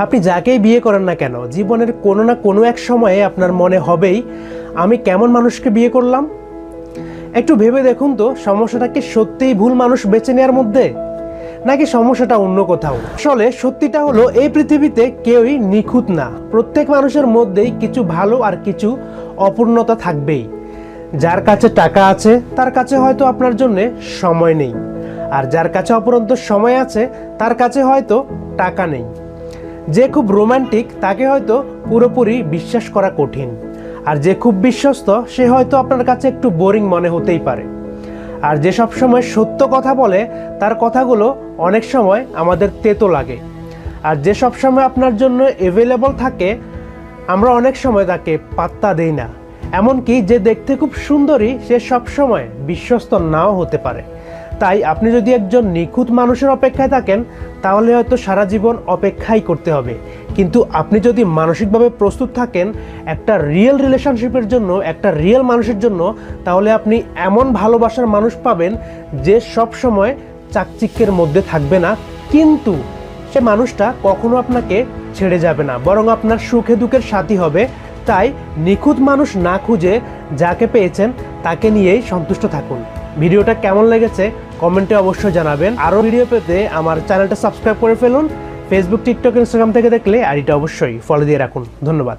আপনি যাকেই বিয়ে করেন না কেন, জীবনের কোনো না কোনো এক সময়ে আপনার মনে হবেই আমি কেমন মানুষকে বিয়ে করলাম। একটু ভেবে দেখুন তো, সমস্যাটা কি সত্যিই ভুল মানুষ বেছে নেওয়ার মধ্যে, নাকি সমস্যাটা অন্য কোথাও? আসলে সত্যিটা হলো, এই পৃথিবীতে কেউই নিখুঁত না। প্রত্যেক মানুষের মধ্যেই কিছু ভালো আর কিছু অপূর্ণতা থাকবেই। যার কাছে টাকা আছে তার কাছে হয়তো আপনার জন্য সময় নেই, আর যার কাছে অপরন্ত সময় আছে তার কাছে হয়তো টাকা নেই। যে খুব রোমান্টিক তাকে হয়তো পুরোপুরি বিশ্বাস করা কঠিন, আর যে খুব বিশ্বস্ত সে হয়তো আপনার কাছে একটু বোরিং মনে হতেই পারে। আর যে সব সময় সত্য কথা বলে তার কথাগুলো অনেক সময় আমাদের তেতো লাগে। আর যে সব সময় আপনার জন্য অ্যাভেলেবল থাকে আমরা অনেক সময় তাকে পাত্তা দেই না। এমনকি যে দেখতে খুব সুন্দরী সে সব সময় বিশ্বস্ত নাও হতে পারে। তাই আপনি যদি একজন নিখুঁত মানুষের অপেক্ষায় থাকেন তাহলে হয়তো সারা জীবন অপেক্ষাই করতে হবে। কিন্তু আপনি যদি মানসিকভাবে প্রস্তুত থাকেন একটা রিয়েল রিলেশনশিপের জন্য, একটা রিয়েল মানুষের জন্য, তাহলে আপনি এমন ভালোবাসার মানুষ পাবেন যে সব সময় চাকচিক্যের মধ্যে থাকবে না, কিন্তু সে মানুষটা কখনো আপনাকে ছেড়ে যাবে না, বরং আপনার সুখে দুঃখের সাথী হবে। তাই নিখুঁত মানুষ না খুঁজে যাকে পেয়েছেন তাকে নিয়েই সন্তুষ্ট থাকুন। ভিডিওটা কেমন লেগেছে কমেন্টে অবশ্যই জানাবেন। আরও ভিডিও পেতে আমার চ্যানেলটা সাবস্ক্রাইব করে ফেলুন। ফেসবুক, টিকটক, ইনস্টাগ্রাম থেকে দেখলে আইডিটা অবশ্যই ফলো দিয়ে রাখুন। ধন্যবাদ।